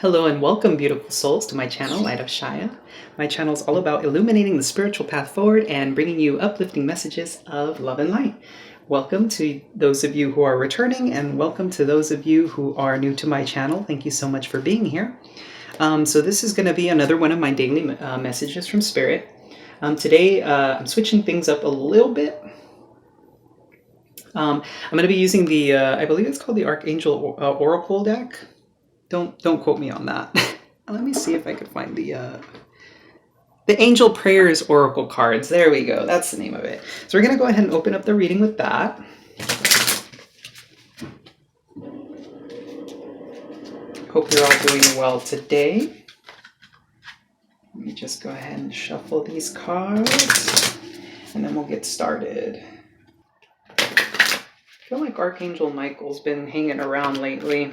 Hello and welcome, beautiful souls, to my channel, Light of Shaya. My channel is all about illuminating the spiritual path forward and bringing you uplifting messages of love and light. Welcome to those of you who are returning, and welcome to those of you who are new to my channel. Thank you so much for being here. So this is going to be another one of my daily messages from Spirit. Today, I'm switching things up a little bit. I'm going to be using the, I believe it's called the Archangel Oracle deck. Don't quote me on that. Let me see if I could find the Angel Prayers Oracle cards. There we go. That's the name of it. So we're going to go ahead and open up the reading with that. Hope you're all doing well today. Let me just go ahead and shuffle these cards, and then we'll get started. I feel like Archangel Michael's been hanging around lately.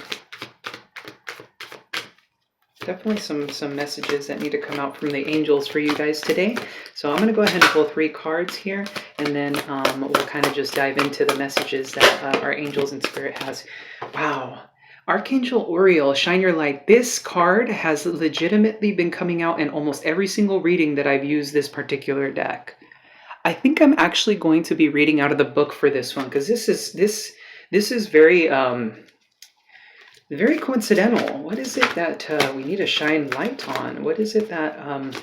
Definitely some messages that need to come out from the angels for you guys today. So I'm going to go ahead and pull 3 cards here, and then we'll kind of just dive into the messages that our angels and spirit has. Wow. Archangel Uriel, shine your light. This card has legitimately been coming out in almost every single reading that I've used this particular deck. I think I'm actually going to be reading out of the book for this one, because this is very very coincidental. What is it that we need to shine light on? What is it that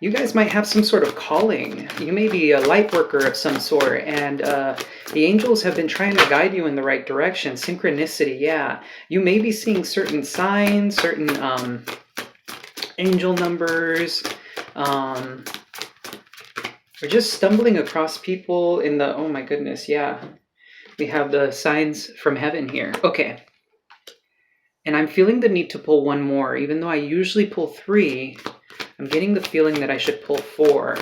you guys might have some sort of calling? You may be a light worker of some sort, and the angels have been trying to guide you in the right direction. Synchronicity, yeah. You may be seeing certain signs, certain angel numbers, or just stumbling across people in the, oh my goodness, yeah. We have the signs from heaven here. Okay. And I'm feeling the need to pull 1 more. Even though I usually pull 3, I'm getting the feeling that I should pull 4.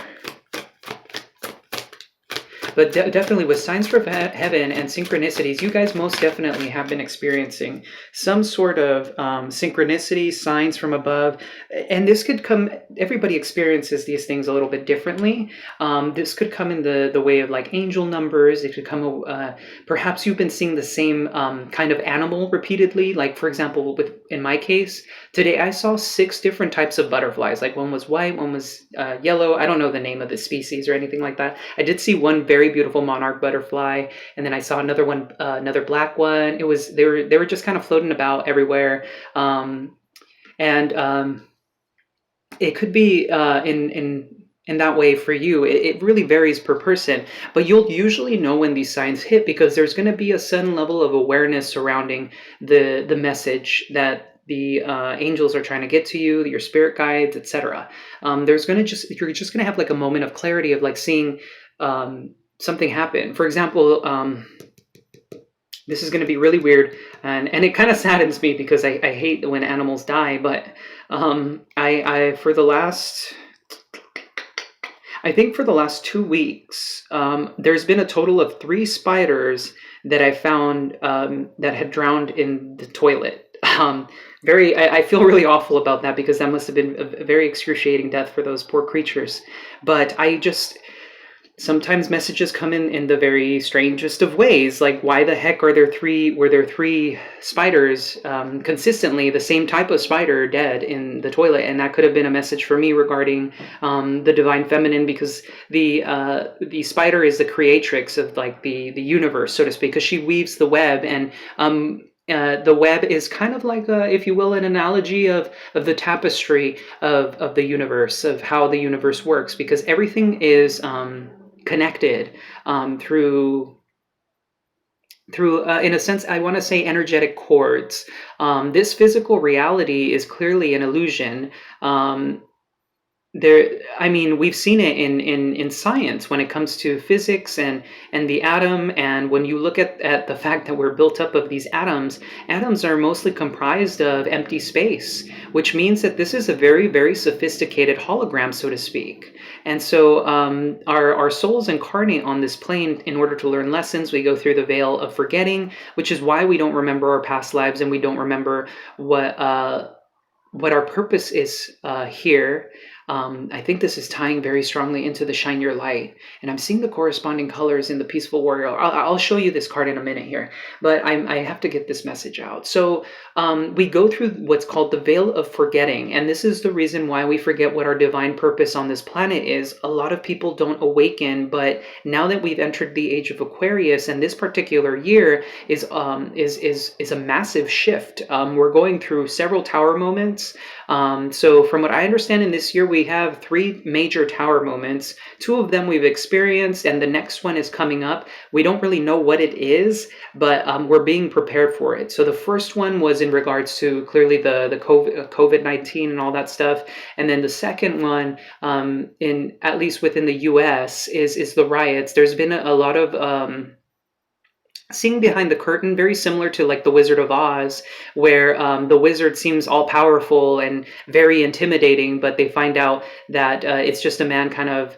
But definitely with signs from heaven and synchronicities, you guys most definitely have been experiencing some sort of synchronicity, signs from above. And this could come, everybody experiences these things a little bit differently. This could come in the way of like angel numbers. It could come, perhaps you've been seeing the same kind of animal repeatedly. Like for example, in my case, today I saw 6 different types of butterflies. Like one was white, one was yellow. I don't know the name of the species or anything like that. I did see one very beautiful monarch butterfly, and then I saw another one, another black one. It was they were just kind of floating about everywhere, and it could be in that way for you. It really varies per person, but you'll usually know when these signs hit, because there's going to be a certain level of awareness surrounding the message that the angels are trying to get to you, your spirit guides, etc. You're just going to have like a moment of clarity of like seeing something happen. For example, this is going to be really weird, and it kind of saddens me because I hate when animals die, but for the last, I think for the last 2 weeks, there's been a total of 3 spiders that I found that had drowned in the toilet. I feel really awful about that, because that must have been a very excruciating death for those poor creatures. But sometimes messages come in the very strangest of ways. Like, why the heck were there 3 spiders consistently, the same type of spider, dead in the toilet? And that could have been a message for me regarding the divine feminine, because the spider is the creatrix of like the universe, so to speak, because she weaves the web. And the web is kind of like, if you will, an analogy of the tapestry of the universe, of how the universe works, because everything is connected through in a sense, I want to say, energetic cords. This physical reality is clearly an illusion. We've seen it in science when it comes to physics and the atom. And when you look at the fact that we're built up of these atoms are mostly comprised of empty space, which means that this is a very, very sophisticated hologram, so to speak. And so our souls incarnate on this plane in order to learn lessons. We go through the veil of forgetting, which is why we don't remember our past lives, and we don't remember what our purpose is here. I think this is tying very strongly into the shine your light. And I'm seeing the corresponding colors in the peaceful warrior. I'll show you this card in a minute here, but I have to get this message out. So we go through what's called the veil of forgetting. And this is the reason why we forget what our divine purpose on this planet is. A lot of people don't awaken, but now that we've entered the age of Aquarius, and this particular year is a massive shift. We're going through several tower moments. So from what I understand, in this year we have three major tower moments. Two of them we've experienced, and the next one is coming up. We don't really know what it is, but we're being prepared for it. So the first one was in regards to clearly the COVID-19 and all that stuff, and then the second one, in at least within the U.S., is the riots. There's been a lot of seeing behind the curtain, very similar to like the Wizard of Oz, where the wizard seems all powerful and very intimidating, but they find out that it's just a man kind of,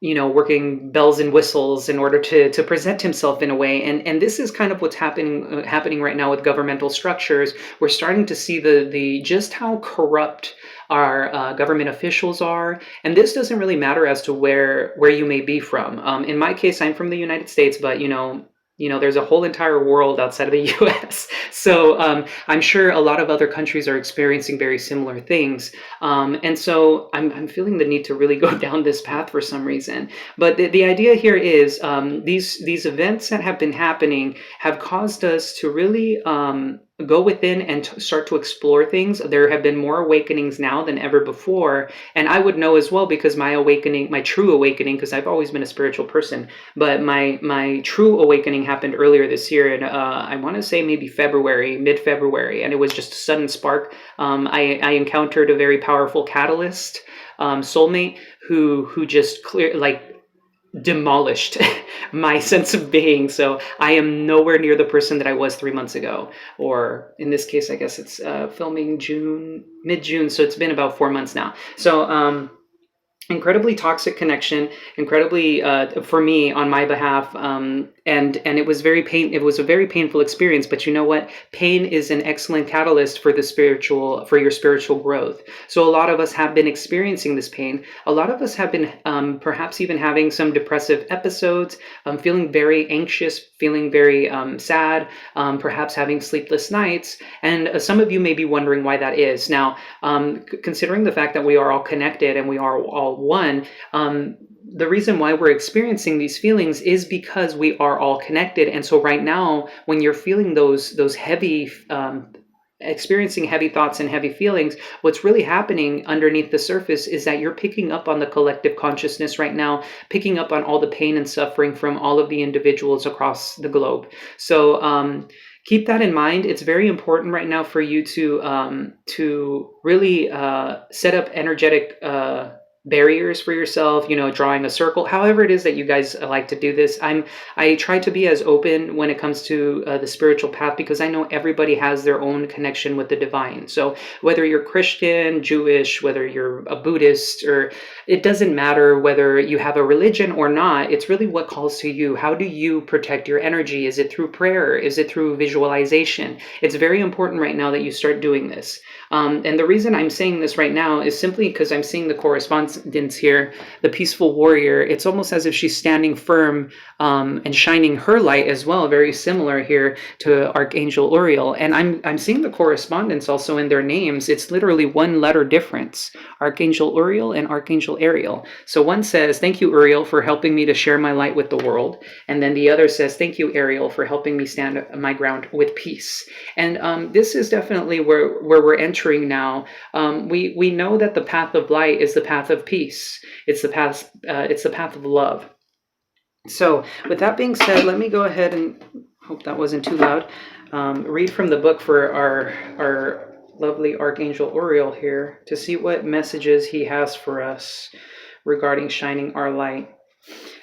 working bells and whistles in order to present himself in a way. And this is kind of what's happening right now with governmental structures. We're starting to see the just how corrupt our government officials are. And this doesn't really matter as to where you may be from. In my case, I'm from the United States, but there's a whole entire world outside of the US. So I'm sure a lot of other countries are experiencing very similar things. And so I'm feeling the need to really go down this path for some reason. But the idea here is these events that have been happening have caused us to really go within and start to explore things. There have been more awakenings now than ever before. And I would know as well, because my true awakening, because I've always been a spiritual person, but my true awakening happened earlier this year. And I want to say maybe mid-February. And it was just a sudden spark. I encountered a very powerful catalyst, soulmate, who just demolished my sense of being. So I am nowhere near the person that I was 3 months ago, or in this case, I guess it's filming mid-June. So it's been about 4 months now. So incredibly toxic connection, incredibly for me on my behalf, and it was it was a very painful experience. But you know what? Pain is an excellent catalyst for your spiritual growth. So a lot of us have been experiencing this pain. A lot of us have been perhaps even having some depressive episodes, feeling very anxious, feeling very sad, perhaps having sleepless nights. And some of you may be wondering why that is. Now, considering the fact that we are all connected and we are all one, the reason why we're experiencing these feelings is because we are all connected. And so right now, when you're feeling those heavy, experiencing heavy thoughts and heavy feelings, what's really happening underneath the surface is that you're picking up on the collective consciousness right now, picking up on all the pain and suffering from all of the individuals across the globe. So keep that in mind. It's very important right now for you to really set up energetic barriers for yourself, drawing a circle, however it is that you guys like to do this. I try to be as open when it comes to the spiritual path, because I know everybody has their own connection with the divine. So whether you're Christian, Jewish, whether you're a Buddhist, or it doesn't matter whether you have a religion or not, it's really what calls to you. How do you protect your energy? Is it through prayer? Is it through visualization? It's very important right now that you start doing this. And the reason I'm saying this right now is simply because I'm seeing the correspondence here, the peaceful warrior. It's almost as if she's standing firm and shining her light as well, very similar here to Archangel Uriel. And I'm seeing the correspondence also in their names. It's literally one letter difference, Archangel Uriel and Archangel Ariel. So one says, "Thank you, Uriel, for helping me to share my light with the world." And then the other says, "Thank you, Ariel, for helping me stand my ground with peace." And this is definitely where we're entering now. We know that the path of light is the path of peace. It's the path of love. So with that being said, let me go ahead and hope that wasn't too loud. Read from the book for our lovely Archangel Uriel here to see what messages he has for us regarding shining our light.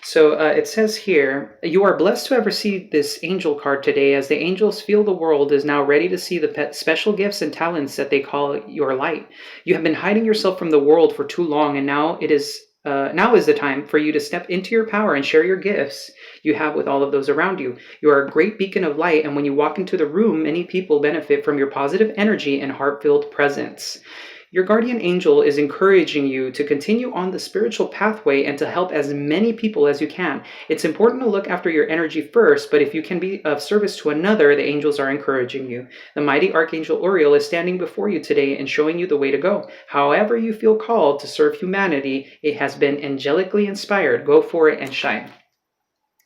So it says here, "You are blessed to have received this angel card today, as the angels feel the world is now ready to see the special gifts and talents that they call your light. You have been hiding yourself from the world for too long, and now is the time for you to step into your power and share your gifts you have with all of those around you. You are a great beacon of light, and when you walk into the room, many people benefit from your positive energy and heart-filled presence. Your guardian angel is encouraging you to continue on the spiritual pathway and to help as many people as you can. It's important to look after your energy first, but if you can be of service to another, the angels are encouraging you. The mighty Archangel Uriel is standing before you today and showing you the way to go. However you feel called to serve humanity, it has been angelically inspired. Go for it and shine.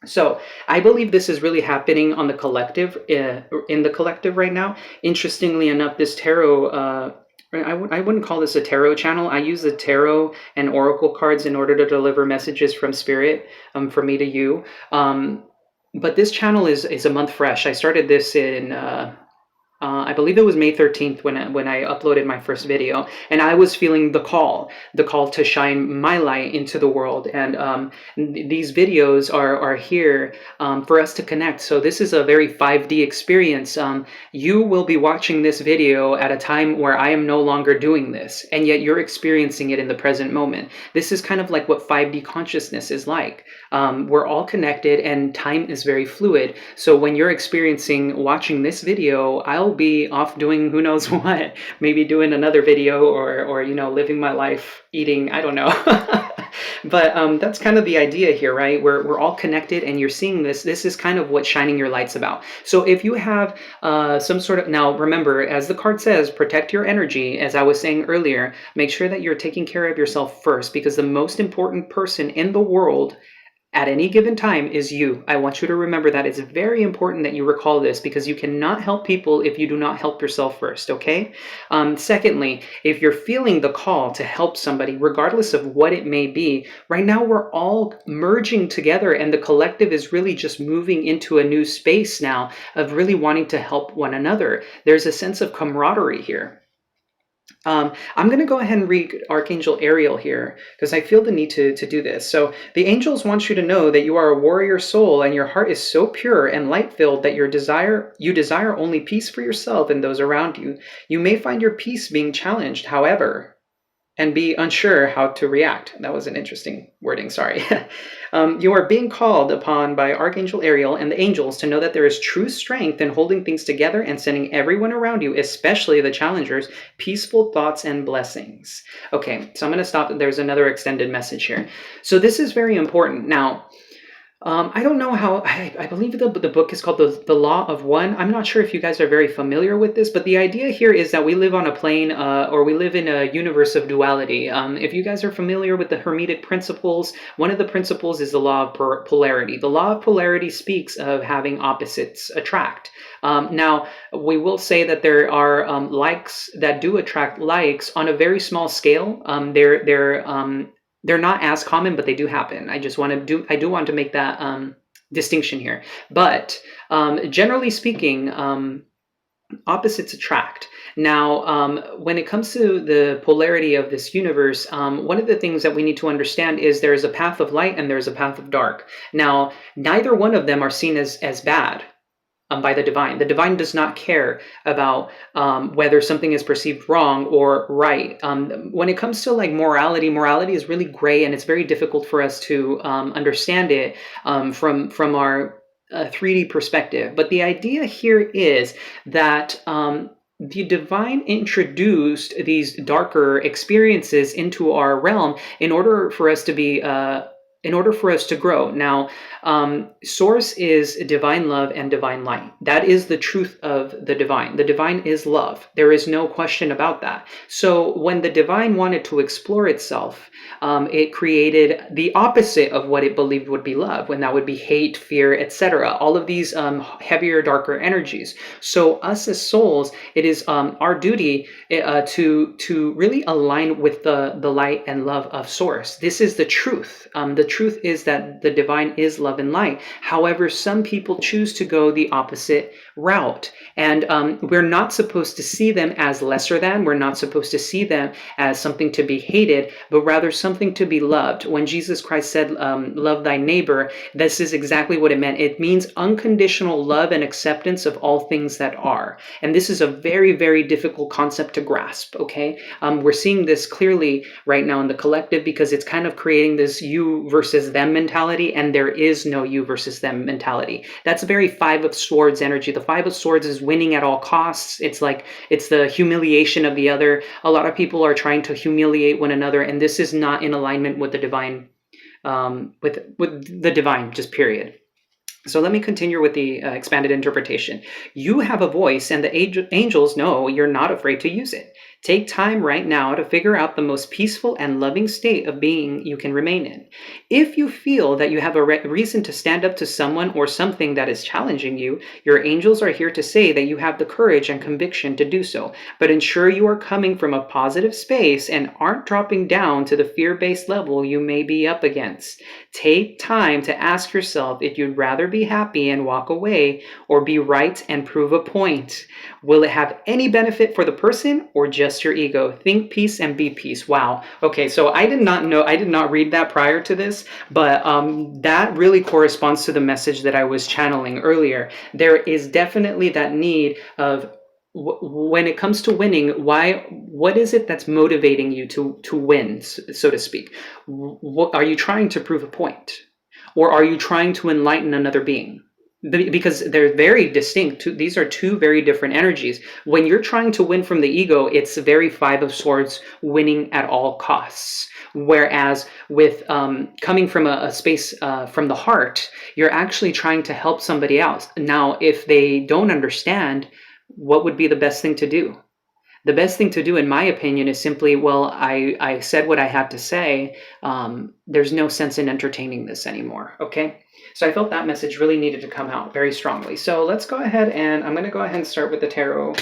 So I believe this is really happening on the collective, in the collective right now. Interestingly enough, this tarot, I wouldn't call this a tarot channel. I use the tarot and oracle cards in order to deliver messages from spirit, from me to you. But this channel is a month fresh. I started this in I believe it was May 13th when I uploaded my first video, and I was feeling the call to shine my light into the world. And these videos are here for us to connect. So this is a very 5D experience. You will be watching this video at a time where I am no longer doing this, and yet you're experiencing it in the present moment. This is kind of like what 5D consciousness is like. We're all connected, and time is very fluid. So when you're watching this video, I'll be off doing who knows what, maybe doing another video, or living my life, eating, I don't know. But that's kind of the idea here, right? We're all connected, and you're seeing this. This is kind of what shining your light's about. So if you have some sort of, now remember, as the card says, protect your energy. As I was saying earlier, make sure that you're taking care of yourself first, because the most important person in the world at any given time is you. I want you to remember that. It's very important that you recall this, because you cannot help people if you do not help yourself first, okay? Secondly, if you're feeling the call to help somebody, regardless of what it may be, right now we're all merging together, and the collective is really just moving into a new space now of really wanting to help one another. There's a sense of camaraderie here. I'm going to go ahead and read Archangel Ariel here, because I feel the need to do this. So the angels want you to know that you are a warrior soul, and your heart is so pure and light-filled that you desire only peace for yourself and those around you. You may find your peace being challenged, however, and be unsure how to react. That was an interesting wording, sorry. You are being called upon by Archangel Ariel and the angels to know that there is true strength in holding things together and sending everyone around you, especially the challengers, peaceful thoughts and blessings. Okay, so I'm going to stop. There's another extended message here. So this is very important. Now, I don't know how, I believe the book is called the Law of One. I'm not sure if you guys are very familiar with this, but the idea here is that we live on a plane, or we live in a universe of duality. If you guys are familiar with the Hermetic principles, one of the principles is the law of polarity. The law of polarity speaks of having opposites attract. Now, we will say that there are likes that do attract likes on a very small scale. They're not as common, but they do happen. I do want to make that distinction here. But generally speaking, opposites attract. Now, when it comes to the polarity of this universe, one of the things that we need to understand is there is a path of light and there's a path of dark. Now, neither one of them are seen as bad. By the divine. The divine does not care about whether something is perceived wrong or right. When it comes to like morality is really gray, and it's very difficult for us to understand it from our 3D perspective. But the idea here is that the divine introduced these darker experiences into our realm in order for us to be in order for us to grow. Now, source is divine love and divine light. That is the truth of the divine. The divine is love. There is no question about that. So when the divine wanted to explore itself, it created the opposite of what it believed would be love, when that would be hate, fear, etc. All of these heavier, darker energies. So us as souls, it is our duty to really align with the light and love of source. This is the truth. The truth is that the divine is love and light. However, some people choose to go the opposite route, and we're not supposed to see them as lesser than. We're not supposed to see them as something to be hated, but rather something to be loved. When Jesus Christ said, love thy neighbor, this is exactly what it meant. It means unconditional love and acceptance of all things that are. And this is a very, very difficult concept to grasp, okay? We're seeing this clearly right now in the collective, because it's kind of creating this you versus versus them mentality, and there is no you versus them mentality. That's a very Five of Swords energy. The Five of Swords is winning at all costs. It's like it's the humiliation of the other. A lot of people are trying to humiliate one another, and this is not in alignment with the divine, with the divine, just period. So let me continue with the expanded interpretation. You have a voice, and the angels know you're not afraid to use it. Take time right now to figure out the most peaceful and loving state of being you can remain in. If you feel that you have a reason to stand up to someone or something that is challenging you, your angels are here to say that you have the courage and conviction to do so. But ensure you are coming from a positive space and aren't dropping down to the fear-based level you may be up against. Take time to ask yourself if you'd rather be happy and walk away or be right and prove a point. Will it have any benefit for the person or just your ego? Think peace and be peace. Wow. Okay, so I did not read that prior to this, but that really corresponds to the message that I was channeling earlier. There is definitely that need of when it comes to winning, what is it that's motivating you to win, so to speak? What are you trying to prove a point, or are you trying to enlighten another being? Because they're very distinct. These are two very different energies. When you're trying to win from the ego, it's very Five of Swords, winning at all costs. Whereas with coming from a space from the heart, you're actually trying to help somebody else. Now, if they don't understand, what would be the best thing to do? The best thing to do, in my opinion, is simply, well, I said what I had to say. There's no sense in entertaining this anymore, okay? So I felt that message really needed to come out very strongly. So let's go ahead, and I'm going to go ahead and start with the tarot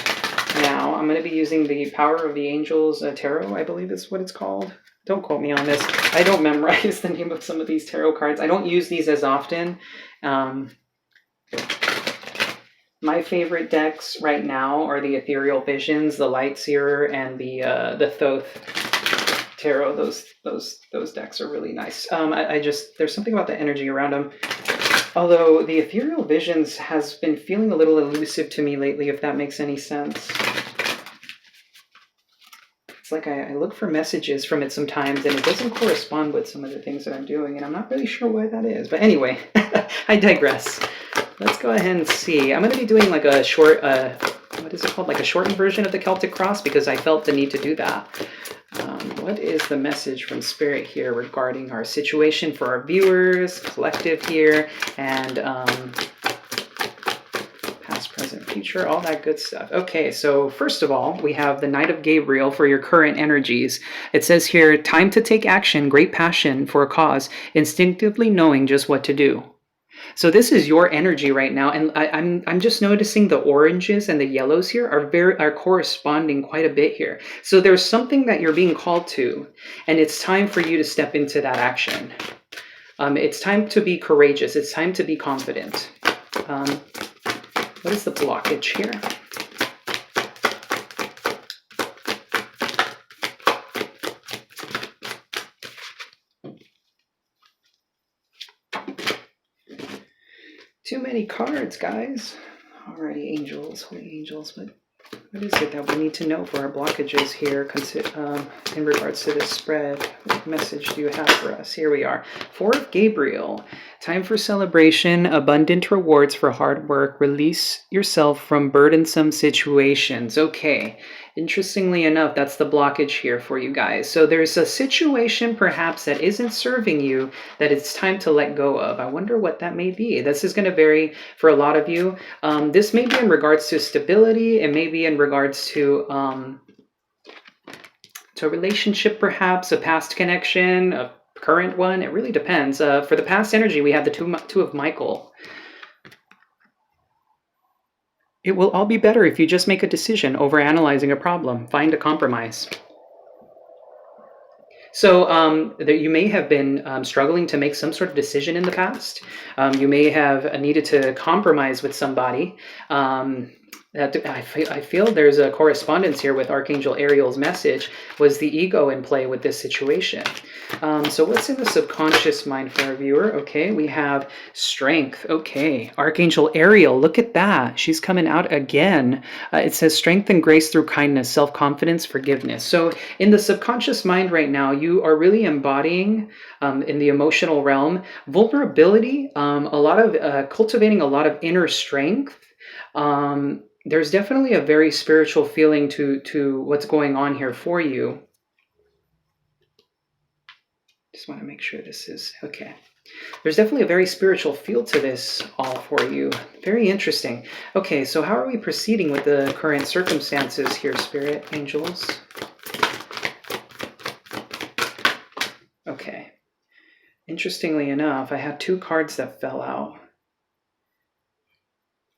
now. I'm going to be using the Power of the Angels tarot, I believe is what it's called. Don't quote me on this. I don't memorize the name of some of these tarot cards. I don't use these as often. My favorite decks right now are the Ethereal Visions, the Lightseer, and the Thoth Tarot. Those decks are really nice. I just, there's something about the energy around them. Although the Ethereal Visions has been feeling a little elusive to me lately, if that makes any sense. It's like I look for messages from it sometimes, and it doesn't correspond with some of the things that I'm doing, and I'm not really sure why that is. But anyway, I digress. Let's go ahead and see. I'm going to be doing like a short, what is it called? Like a shortened version of the Celtic Cross, because I felt the need to do that. What is the message from Spirit here regarding our situation for our viewers, collective here, and past, present, future, all that good stuff. Okay, so first of all, we have the Knight of Gabriel for your current energies. It says here, time to take action, great passion for a cause, instinctively knowing just what to do. So this is your energy right now, and I'm just noticing the oranges and the yellows here are corresponding quite a bit here. So there's something that you're being called to, and it's time for you to step into that action. It's time to be courageous. It's time to be confident. What is the blockage here? Too many cards, guys. Alrighty, angels, holy angels. What is it that we need to know for our blockages here in regards to this spread? What message do you have for us? Here we are. Four of Gabriel. Time for celebration, abundant rewards for hard work. Release yourself from burdensome situations. Okay. Interestingly enough, that's the blockage here for you guys. So there's a situation perhaps that isn't serving you that it's time to let go of. I wonder what that may be. This is going to vary for a lot of you. This may be in regards to stability. It may be in regards to a relationship, perhaps a past connection, a current one. It really depends. For the past energy, we have the two of Michael. It will all be better if you just make a decision over analyzing a problem. Find a compromise. So you may have been struggling to make some sort of decision in the past. You may have needed to compromise with somebody. I feel there's a correspondence here with Archangel Ariel's message. Was the ego in play with this situation? So what's in the subconscious mind for our viewer? Okay, we have strength. Okay, Archangel Ariel, look at that. She's coming out again. It says strength and grace through kindness, self-confidence, forgiveness. So in the subconscious mind right now, you are really embodying in the emotional realm vulnerability, a lot of cultivating a lot of inner strength. There's definitely a very spiritual feeling to what's going on here for you. Just want to make sure this is okay. There's definitely a very spiritual feel to this all for you. Very interesting. Okay, so how are we proceeding with the current circumstances here, spirit angels? Okay. Interestingly enough, I had two cards that fell out.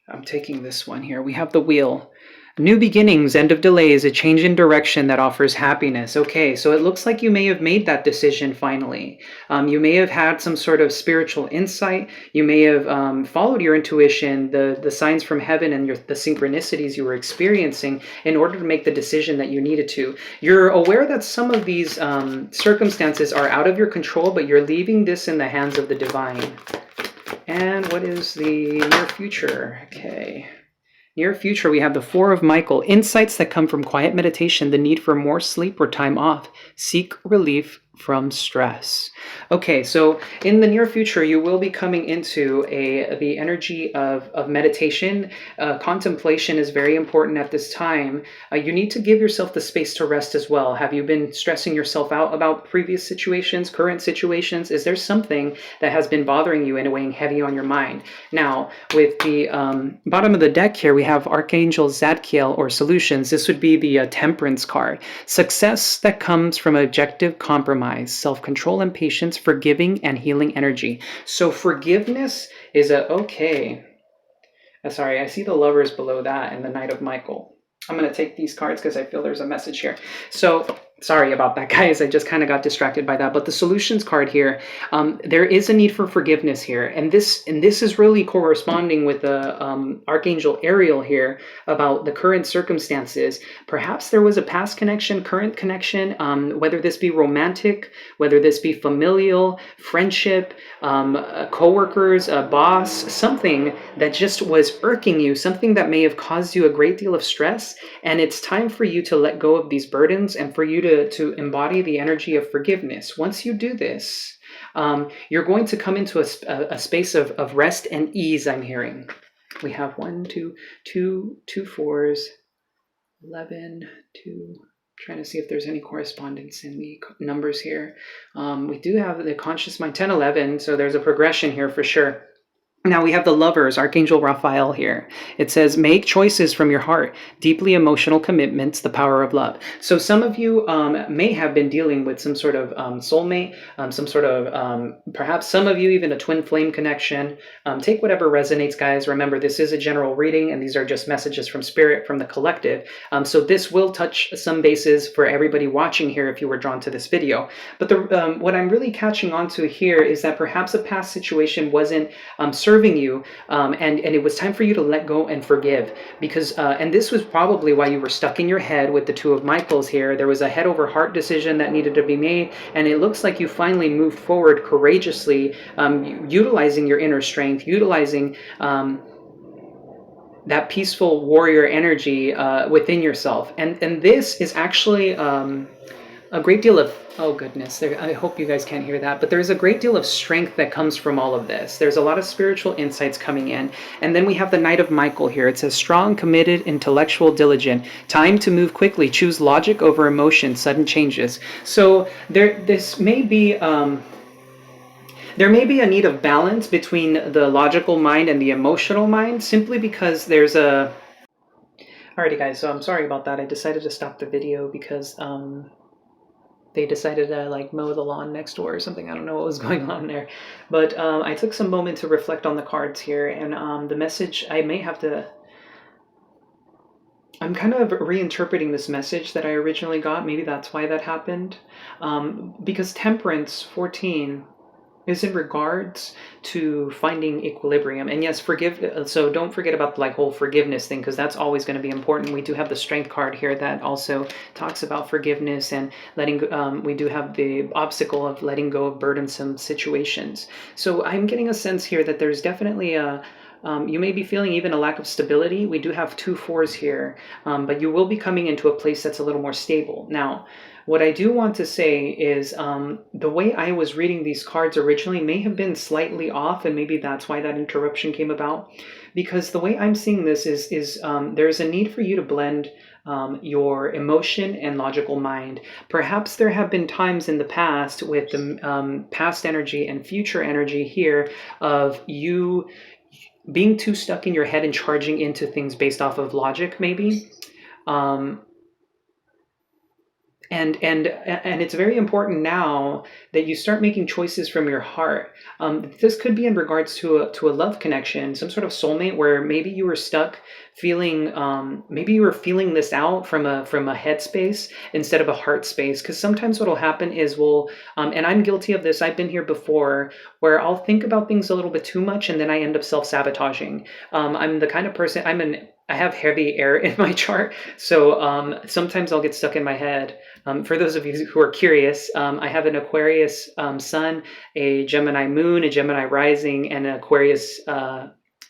I'm taking this one here. We have the wheel. New beginnings, end of delays, a change in direction that offers happiness. Okay, so it looks like you may have made that decision finally. You may have had some sort of spiritual insight. You may have followed your intuition, the signs from heaven and the synchronicities you were experiencing in order to make the decision that you needed to. You're aware that some of these circumstances are out of your control, but you're leaving this in the hands of the divine. And what is the near future? Okay. Near future, we have the Four of Michael. Insights that come from quiet meditation, the need for more sleep or time off. Seek relief from stress. Okay, so in the near future, you will be coming into the energy of meditation. Contemplation is very important at this time. You need to give yourself the space to rest as well. Have you been stressing yourself out about previous situations, current situations? Is there something that has been bothering you and weighing heavy on your mind? Now, with the bottom of the deck here, we have Archangel Zadkiel, or solutions. This would be the temperance card. Success that comes from objective compromise, self-control and patience, forgiving and healing energy. So forgiveness is okay. Sorry, I see the lovers below that and the Knight of Michael. I'm going to take these cards because I feel there's a message here. So sorry about that, guys. I just kind of got distracted by that. But the solutions card here, there is a need for forgiveness here. And this is really corresponding with the Archangel Ariel here about the current circumstances. Perhaps there was a past connection, current connection, whether this be romantic, whether this be familial, friendship, co-workers, a boss, something that just was irking you, something that may have caused you a great deal of stress. And it's time for you to let go of these burdens and for you to embody the energy of forgiveness. Once you do this, you're going to come into a space of rest and ease, I'm hearing. We have 2 fours, 11, 2. Trying to see if there's any correspondence in the numbers here. We do have the conscious mind, 10, 11, so there's a progression here for sure. Now we have the lovers, Archangel Raphael here. It says, make choices from your heart, deeply emotional commitments, the power of love. So some of you may have been dealing with some sort of soulmate, some sort of, perhaps some of you even a twin flame connection. Take whatever resonates, guys. Remember, this is a general reading and these are just messages from spirit, from the collective. So this will touch some bases for everybody watching here if you were drawn to this video. But what I'm really catching on to here is that perhaps a past situation wasn't serving you, and it was time for you to let go and forgive, because and this was probably why you were stuck in your head with the Two of Michaels here. There was a head over heart decision that needed to be made, and it looks like you finally moved forward courageously, utilizing your inner strength, utilizing that peaceful warrior energy within yourself. And this is actually a great deal of, oh goodness, I hope you guys can't hear that, but there's a great deal of strength that comes from all of this. There's a lot of spiritual insights coming in. And then we have the Knight of Michael here. It says, strong, committed, intellectual, diligent, time to move quickly, choose logic over emotion, sudden changes. So there may be a need of balance between the logical mind and the emotional mind, simply because there's a... Alrighty guys, so I'm sorry about that. I decided to stop the video because they decided to like mow the lawn next door or something. I don't know what was going on there. But I took some moment to reflect on the cards here, and the message, I may have to... I'm kind of reinterpreting this message that I originally got. Maybe that's why that happened. Because Temperance 14, is in regards to finding equilibrium. And yes, so don't forget about the like whole forgiveness thing, because that's always going to be important. We do have the strength card here that also talks about forgiveness and we do have the obstacle of letting go of burdensome situations. So I'm getting a sense here that there's definitely you may be feeling even a lack of stability. We do have two fours here, but you will be coming into a place that's a little more stable. Now, what I do want to say is the way I was reading these cards originally may have been slightly off, and maybe that's why that interruption came about. Because the way I'm seeing this is there's a need for you to blend your emotion and logical mind. Perhaps there have been times in the past with the past energy and future energy here of you being too stuck in your head and charging into things based off of logic, maybe. Um, and it's very important now that you start making choices from your heart. This could be in regards to a love connection, some sort of soulmate, where maybe you were stuck feeling, maybe you were feeling this out from a head space instead of a heart space. Because sometimes what'll happen is and I'm guilty of this. I've been here before, where I'll think about things a little bit too much, and then I end up self-sabotaging. I'm the kind of person. I have heavy air in my chart, so sometimes I'll get stuck in my head. For those of you who are curious, I have an Aquarius sun, a Gemini moon, a Gemini rising, and an Aquarius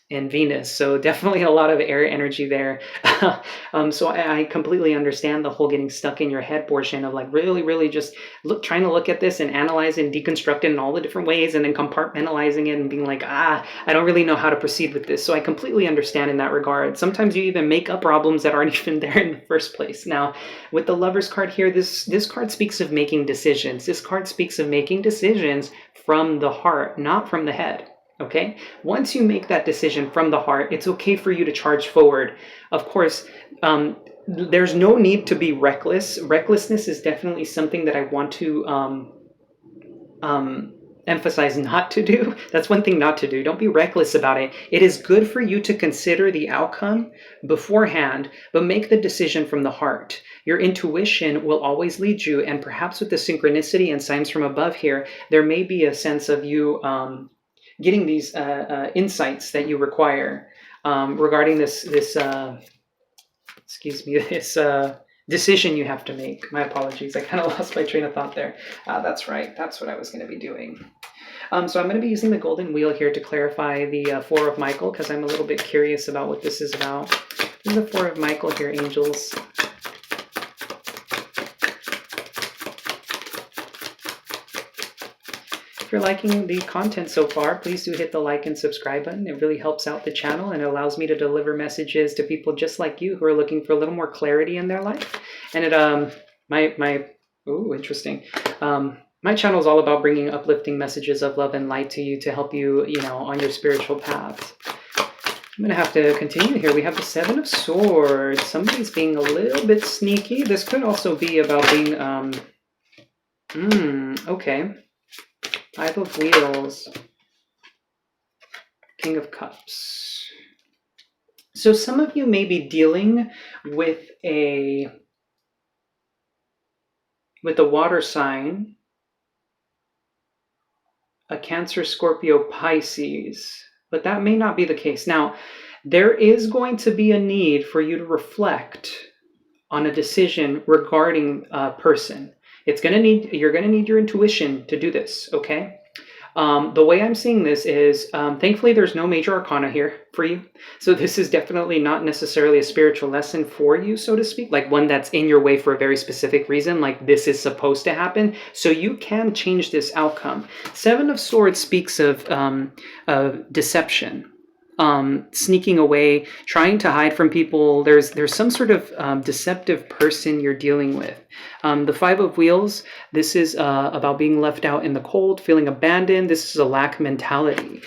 and Venus. So definitely a lot of air energy there. So I completely understand the whole getting stuck in your head portion of like really, really just trying to look at this and analyze it and deconstruct it in all the different ways, and then compartmentalizing it and being like, I don't really know how to proceed with this. So I completely understand in that regard. Sometimes you even make up problems that aren't even there in the first place. Now, with the Lovers card here, this card speaks of making decisions. This card speaks of making decisions from the heart, not from the head. Okay, once you make that decision from the heart, it's okay for you to charge forward. Of course, there's no need to be reckless. Recklessness is definitely something that I want to emphasize not to do. That's one thing not to do. Don't be reckless about it. It is good for you to consider the outcome beforehand, but make the decision from the heart. Your intuition will always lead you, and perhaps with the synchronicity and signs from above here, there may be a sense of you getting these insights that you require regarding this decision you have to make. My apologies, I kind of lost my train of thought there. That's right, that's what I was going to be doing. So I'm going to be using the golden wheel here to clarify the Four of Michael, because I'm a little bit curious about what this is about. This is the Four of Michael here, angels. If you're liking the content so far, please do hit the like and subscribe button. It really helps out the channel, and it allows me to deliver messages to people just like you who are looking for a little more clarity in their life. And interesting. My channel is all about bringing uplifting messages of love and light to you to help you, on your spiritual path. I'm going to have to continue here. We have the Seven of Swords. Somebody's being a little bit sneaky. This could also be about being, okay. Five of Wheels, King of Cups. So some of you may be dealing with a water sign, a Cancer, Scorpio, Pisces, but that may not be the case. Now, there is going to be a need for you to reflect on a decision regarding a person. You're going to need your intuition to do this, okay? The way I'm seeing this is, thankfully there's no major arcana here for you. So this is definitely not necessarily a spiritual lesson for you, so to speak, like one that's in your way for a very specific reason, like this is supposed to happen. So you can change this outcome. Seven of Swords speaks of deception. Sneaking away, trying to hide from people. There's some sort of deceptive person you're dealing with. The Five of Wheels, this is about being left out in the cold, feeling abandoned. This is a lack mentality.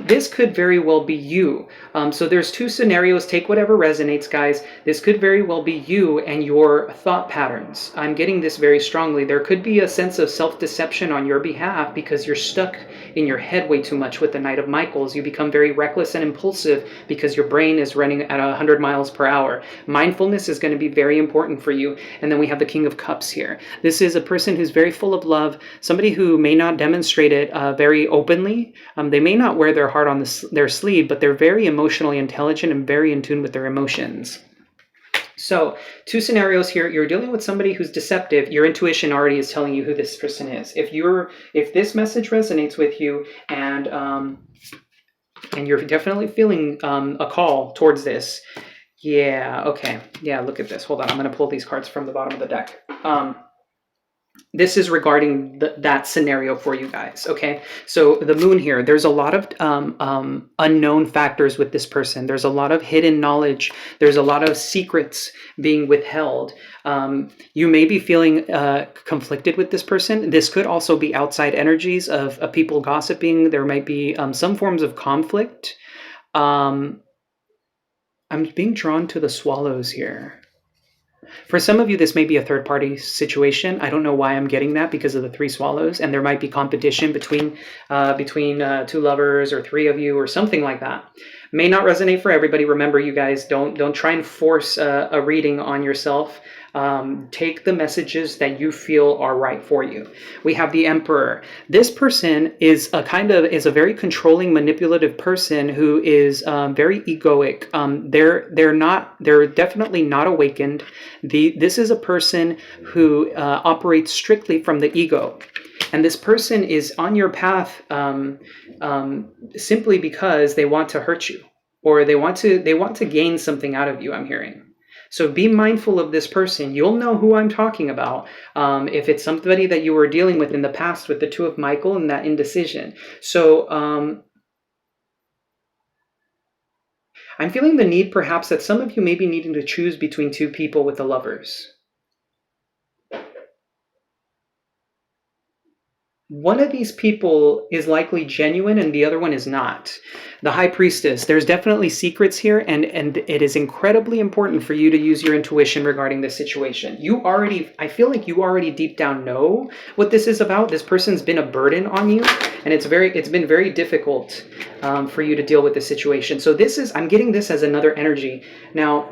This could very well be you. So there's two scenarios. Take whatever resonates, guys. This could very well be you and your thought patterns. I'm getting this very strongly. There could be a sense of self-deception on your behalf because you're stuck in your head way too much with the Knight of Michaels. You become very reckless and impulsive because your brain is running at 100 miles per hour. Mindfulness is going to be very important for you. And then we have the King of Cups here. This is a person who's very full of love, somebody who may not demonstrate it very openly. They may not wear their heart on their sleeve, but they're very emotionally intelligent and very in tune with their emotions. So, two scenarios here. You're dealing with somebody who's deceptive. Your intuition already is telling you who this person is. If this message resonates with you, and you're definitely feeling a call towards this, yeah, okay, yeah. Look at this. Hold on, I'm going to pull these cards from the bottom of the deck. This is regarding that scenario for you guys, okay? So the moon here, there's a lot of unknown factors with this person. There's a lot of hidden knowledge. There's a lot of secrets being withheld. You may be feeling conflicted with this person. This could also be outside energies of people gossiping. There might be some forms of conflict. I'm being drawn to the swallows here. For some of you, this may be a third-party situation. I don't know why I'm getting that because of the three swallows, and there might be competition between two lovers or three of you or something like that. May not resonate for everybody. Remember, you guys, don't try and force a reading on yourself. Take the messages that you feel are right for you. We have the Emperor. This person is a very controlling, manipulative person who is very egoic. They're definitely not awakened. This is a person who operates strictly from the ego. And this person is on your path simply because they want to hurt you, or they want to gain something out of you, I'm hearing. So be mindful of this person. You'll know who I'm talking about if it's somebody that you were dealing with in the past with the Two of Michael and that indecision. So I'm feeling the need perhaps that some of you may be needing to choose between two people with the Lovers. One of these people is likely genuine and the other one is not. The High Priestess, there's definitely secrets here, and it is incredibly important for you to use your intuition regarding this situation. I feel like you already deep down know what this is about. This person's been a burden on you, and it's been very difficult for you to deal with this situation. So I'm getting this as another energy. Now,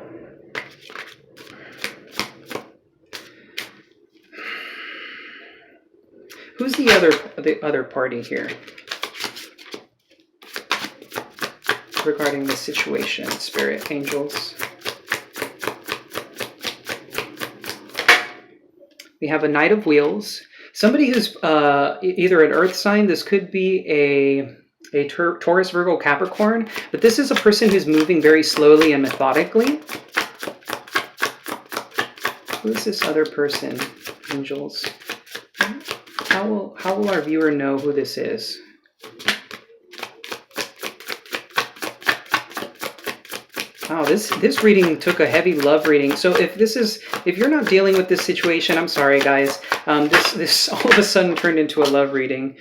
who's the other party here regarding this situation, Spirit, Angels? We have a Knight of Wheels. Somebody who's either an earth sign. This could be a Taurus, Virgo, Capricorn. But this is a person who's moving very slowly and methodically. Who is this other person, Angels? How will our viewer know who this is? Wow, this reading took a heavy love reading. So if you're not dealing with this situation, I'm sorry, guys. This all of a sudden turned into a love reading.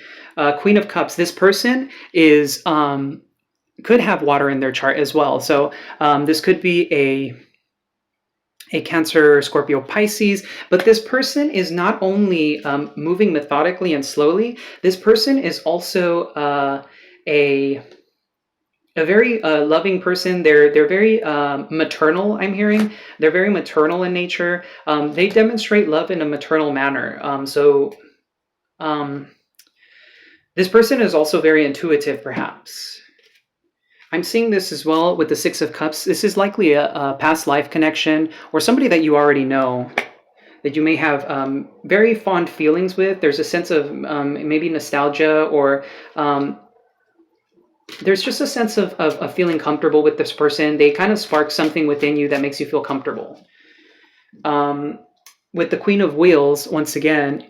Queen of Cups. This person is could have water in their chart as well. So this could be a Cancer, Scorpio, Pisces, but this person is not only moving methodically and slowly. This person is also a very loving person. They're very maternal, I'm hearing. They're very maternal in nature. They demonstrate love in a maternal manner. This person is also very intuitive, perhaps. I'm seeing this as well with the Six of Cups. This is likely a past life connection or somebody that you already know, that you may have very fond feelings with. There's a sense of maybe nostalgia, or there's just a sense of feeling comfortable with this person. They kind of spark something within you that makes you feel comfortable. With the Queen of Wheels, once again,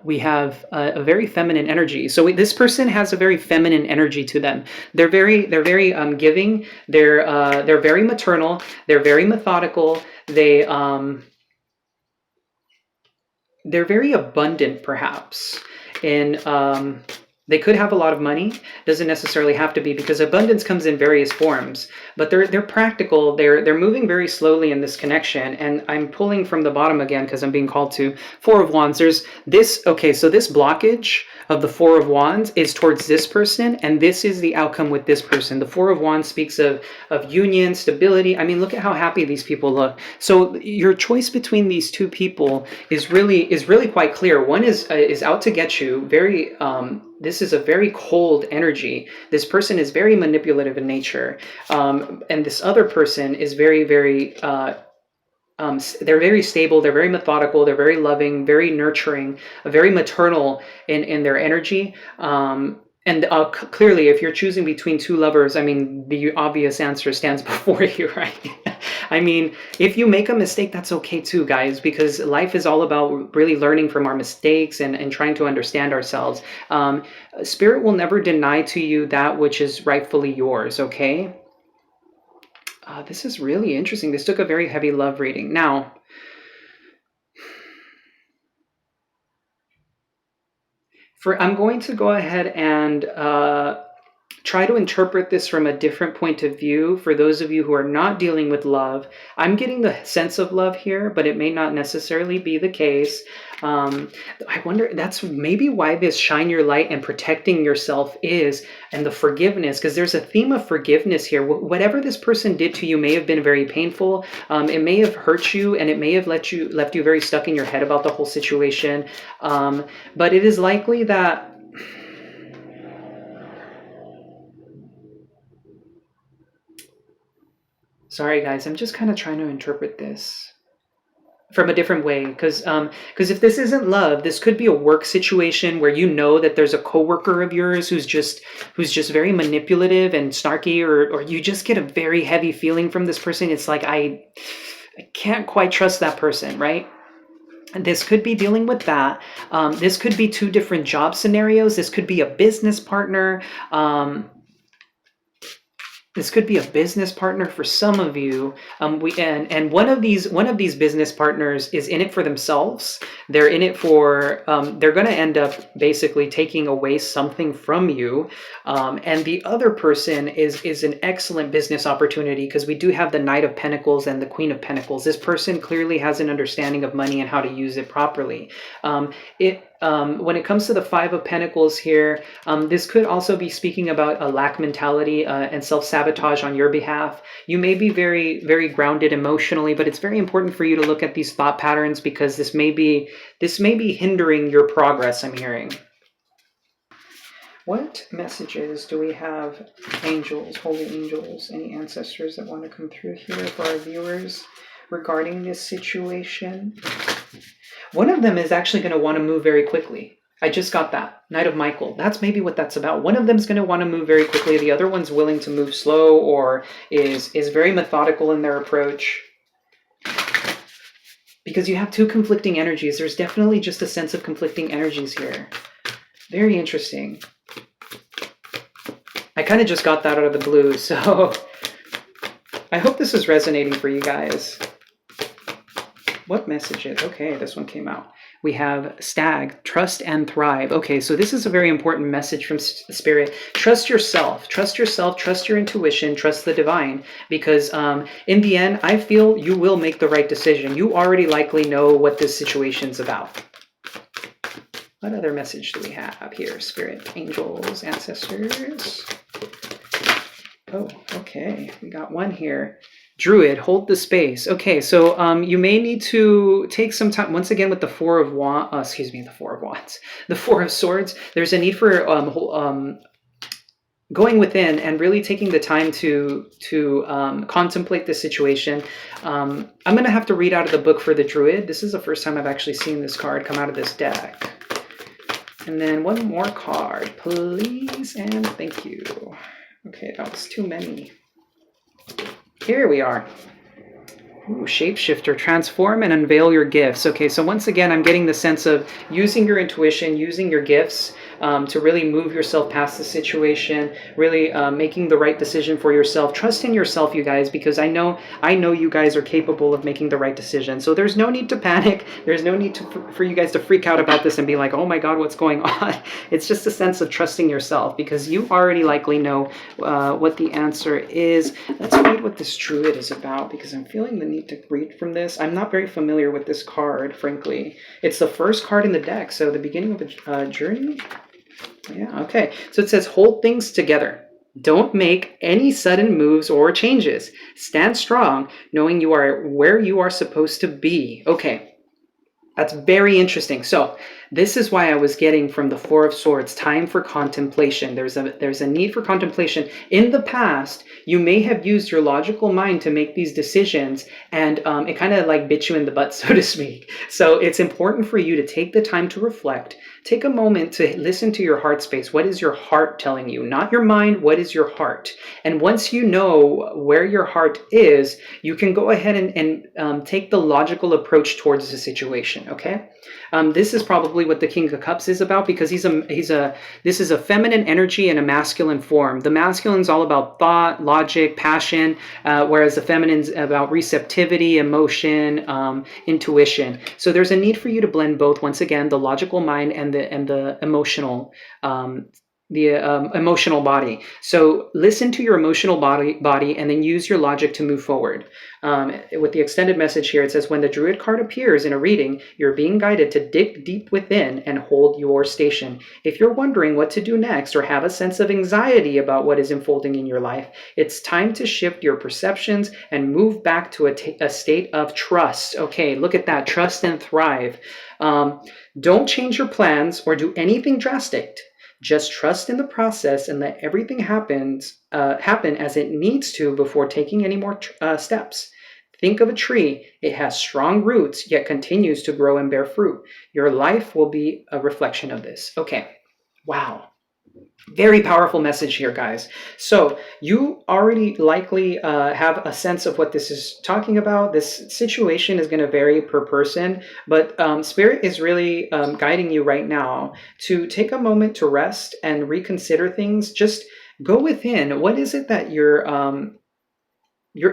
we have a very feminine energy. So this person has a very feminine energy to them. They're very giving. They're very maternal. They're very methodical. They're very abundant, perhaps, in They could have a lot of money. Doesn't necessarily have to be, because abundance comes in various forms. But they're practical. They're moving very slowly in this connection. And I'm pulling from the bottom again because I'm being called to. Four of Wands. There's this. Okay, so this blockage of the Four of Wands is towards this person, and this is the outcome with this person. The Four of Wands speaks of union, stability. I mean, look at how happy these people look. So your choice between these two people is really quite clear. One is out to get you. Very this is a very cold energy. This person is very manipulative in nature, and this other person is very they're very stable, they're very methodical, they're very loving, very nurturing, very maternal in their energy. And clearly, if you're choosing between two lovers, I mean, the obvious answer stands before you, right? I mean, if you make a mistake, that's okay too, guys, because life is all about really learning from our mistakes and trying to understand ourselves. Spirit will never deny to you that which is rightfully yours, okay? This is really interesting. This took a very heavy love reading. Now, I'm going to go ahead and try to interpret this from a different point of view. For those of you who are not dealing with love, I'm getting the sense of love here, but it may not necessarily be the case. I wonder, that's maybe why this shine your light and protecting yourself is, and the forgiveness, because there's a theme of forgiveness here. Whatever this person did to you may have been very painful. It may have hurt you, and it may have left you very stuck in your head about the whole situation. But it is likely that sorry, guys, I'm just kind of trying to interpret this from a different way, because if this isn't love, this could be a work situation where you know that there's a coworker of yours who's just very manipulative and snarky, or you just get a very heavy feeling from this person. It's like I can't quite trust that person, right? This could be dealing with that. This could be two different job scenarios. This could be a business partner. This could be a business partner for some of you. And one of these business partners is in it for themselves. They're in it for they're going to end up basically taking away something from you. And the other person is an excellent business opportunity, because we do have the Knight of Pentacles and the Queen of Pentacles. This person clearly has an understanding of money and how to use it properly. When it comes to the Five of Pentacles here, this could also be speaking about a lack mentality and self-sabotage on your behalf. You may be very, very grounded emotionally, but it's very important for you to look at these thought patterns, because this may be hindering your progress, I'm hearing. What messages do we have? Angels, holy angels, any ancestors that want to come through here for our viewers regarding this situation? One of them is actually going to want to move very quickly. I just got that. Knight of Michael. That's maybe what that's about. One of them is going to want to move very quickly. The other one's willing to move slow, or is very methodical in their approach. Because you have two conflicting energies. There's definitely just a sense of conflicting energies here. Very interesting. I kind of just got that out of the blue, so I hope this is resonating for you guys. What messages? Okay, this one came out. We have Stag, trust and thrive. Okay, so this is a very important message from Spirit. Trust yourself, trust your intuition, trust the divine, because in the end, I feel you will make the right decision. You already likely know what this situation's about. What other message do we have here? Spirit, angels, ancestors. Oh, okay, we got one here. Druid, hold the space. Okay, so you may need to take some time, once again with the Four of Wands, the Four of Swords, there's a need for going within and really taking the time to contemplate the situation. I'm going to have to read out of the book for the Druid. This is the first time I've actually seen this card come out of this deck. And then one more card, please, and thank you. Okay, that was too many. Here we are. Ooh, Shapeshifter, transform and unveil your gifts. Okay, so once again, I'm getting the sense of using your intuition, using your gifts. to really move yourself past the situation, really making the right decision for yourself. Trust in yourself, you guys, because I know you guys are capable of making the right decision. So there's no need to panic. There's no need for you guys to freak out about this and be like, oh my God, what's going on? It's just a sense of trusting yourself, because you already likely know what the answer is. Let's read what this druid is about, because I'm feeling the need to read from this. I'm not very familiar with this card, frankly. It's the first card in the deck, so the beginning of a journey. Yeah, okay. So it says, hold things together. Don't make any sudden moves or changes. Stand strong, knowing you are where you are supposed to be. Okay. That's very interesting. So this is why I was getting from the Four of Swords, time for contemplation. There's a need for contemplation. In the past, you may have used your logical mind to make these decisions, and it kind of like bit you in the butt, so to speak. So it's important for you to take the time to reflect. Take a moment to listen to your heart space. What is your heart telling you? Not your mind, what is your heart? And once you know where your heart is, you can go ahead and take the logical approach towards the situation, okay? This is probably what the King of Cups is about, because this is a feminine energy and a masculine form. The masculine's all about thought, logic, passion, whereas the feminine's about receptivity, emotion, intuition. So there's a need for you to blend both. Once again, the logical mind and the emotional emotional body. So listen to your emotional body and then use your logic to move forward. With the extended message here, it says, when the Druid card appears in a reading, you're being guided to dig deep within and hold your station. If you're wondering what to do next or have a sense of anxiety about what is unfolding in your life, it's time to shift your perceptions and move back to a state of trust. Okay, look at that. Trust and thrive. Don't change your plans or do anything drastic. Just trust in the process and let everything happen as it needs to before taking any more steps. Think of a tree. It has strong roots, yet continues to grow and bear fruit. Your life will be a reflection of this. Okay. Wow. Very powerful message here, guys. So you already likely have a sense of what this is talking about. This situation is going to vary per person, but Spirit is really guiding you right now to take a moment to rest and reconsider things. Just go within. What is it that your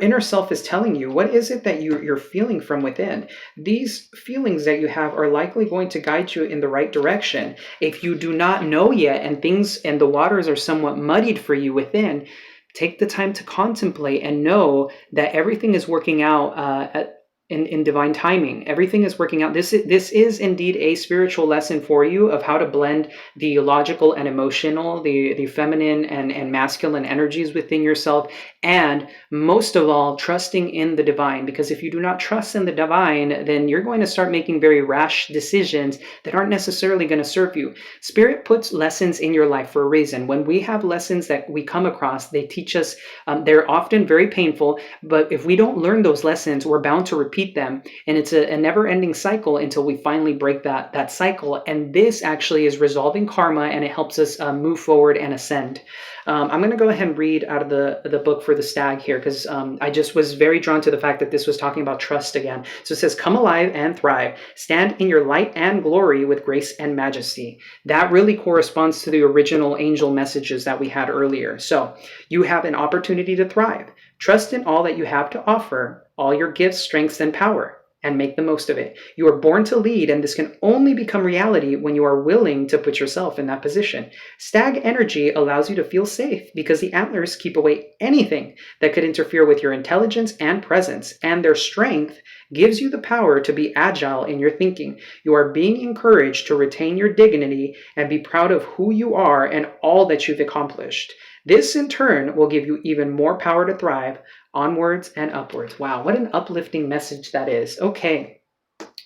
inner self is telling you? What is it that you're feeling from within? These feelings that you have are likely going to guide you in the right direction. If you do not know yet and the waters are somewhat muddied for you within, take the time to contemplate and know that everything is working out in divine timing. Everything is working out. This is indeed a spiritual lesson for you of how to blend the logical and emotional, the feminine and masculine energies within yourself, and most of all, trusting in the divine. Because if you do not trust in the divine, then you're going to start making very rash decisions that aren't necessarily going to serve you. Spirit puts lessons in your life for a reason. When we have lessons that we come across, they teach us, they're often very painful, but if we don't learn those lessons, we're bound to repeat them, and it's a never-ending cycle until we finally break that cycle. And this actually is resolving karma, and it helps us move forward and ascend. I'm going to go ahead and read out of the book for the stag here, because I just was very drawn to the fact that this was talking about trust again. So it says, come alive and thrive. Stand in your light and glory with grace and majesty. That really corresponds to the original angel messages that we had earlier. So you have an opportunity to thrive. Trust in all that you have to offer, all your gifts, strengths, and power, and make the most of it. You are born to lead, and this can only become reality when you are willing to put yourself in that position. Stag energy allows you to feel safe because the antlers keep away anything that could interfere with your intelligence and presence, and their strength gives you the power to be agile in your thinking. You are being encouraged to retain your dignity and be proud of who you are and all that you've accomplished. This, in turn, will give you even more power to thrive onwards and upwards. Wow, what an uplifting message that is. Okay,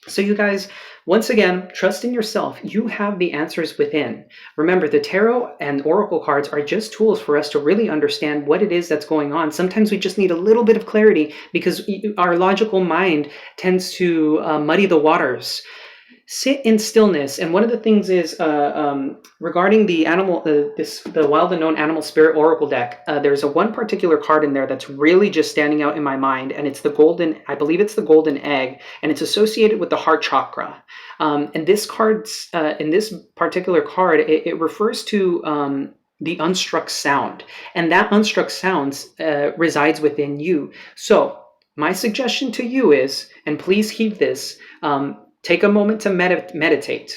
so you guys, once again, trust in yourself. You have the answers within. Remember, the tarot and oracle cards are just tools for us to really understand what it is that's going on. Sometimes we just need a little bit of clarity because our logical mind tends to muddy the waters. sit in stillness. And one of the things is regarding the animal, the wild unknown animal spirit oracle deck. There's a one particular card in there that's really just standing out in my mind, and it's the golden. I believe it's the golden egg, and it's associated with the heart chakra. And this card's in this particular card, it refers to the unstruck sound, and that unstruck sound resides within you. So my suggestion to you is, and please heed this. Take a moment to meditate.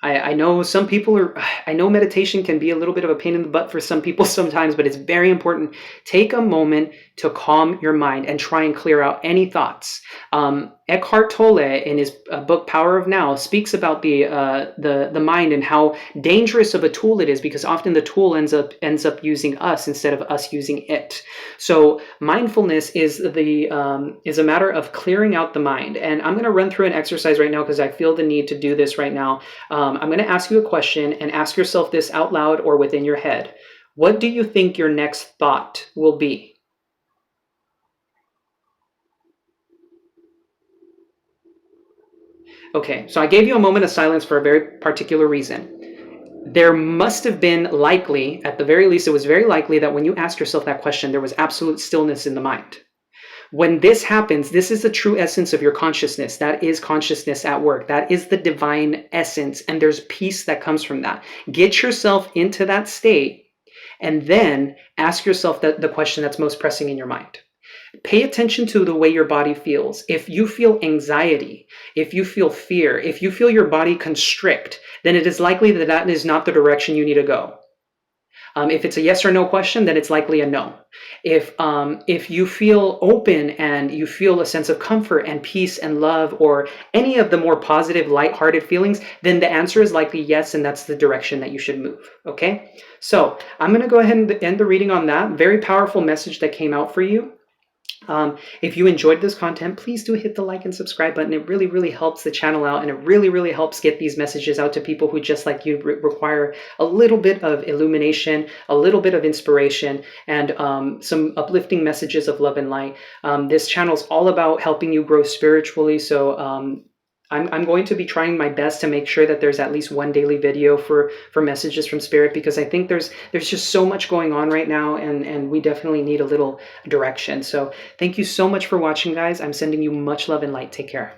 I know some people are, I know meditation can be a little bit of a pain in the butt for some people sometimes, but it's very important. Take a moment to calm your mind and try and clear out any thoughts. Eckhart Tolle, in his book Power of Now, speaks about the mind and how dangerous of a tool it is, because often the tool ends up using us instead of us using it. So mindfulness is a matter of clearing out the mind. And I'm going to run through an exercise right now because I feel the need to do this right now. I'm going to ask you a question, and ask yourself this out loud or within your head. What do you think your next thought will be? Okay, so I gave you a moment of silence for a very particular reason. There must have been likely, at the very least, it was very likely that when you asked yourself that question, there was absolute stillness in the mind. When this happens, this is the true essence of your consciousness. That is consciousness at work. That is the divine essence, and there's peace that comes from that. Get yourself into that state, and then ask yourself the question that's most pressing in your mind. Pay attention to the way your body feels. If you feel anxiety, if you feel fear, if you feel your body constrict, then it is likely that that is not the direction you need to go. If it's a yes or no question, then it's likely a no. If you feel open and you feel a sense of comfort and peace and love, or any of the more positive, lighthearted feelings, then the answer is likely yes, and that's the direction that you should move. Okay? So I'm going to go ahead and end the reading on that. Very powerful message that came out for you. If you enjoyed this content, please do hit the like and subscribe button. It really, really helps the channel out, and it really, really helps get these messages out to people who, just like you, require a little bit of illumination, a little bit of inspiration, and some uplifting messages of love and light. This channel is all about helping you grow spiritually, so I'm going to be trying my best to make sure that there's at least one daily video for messages from Spirit, because I think there's just so much going on right now, and we definitely need a little direction. So thank you so much for watching, guys. I'm sending you much love and light. Take care.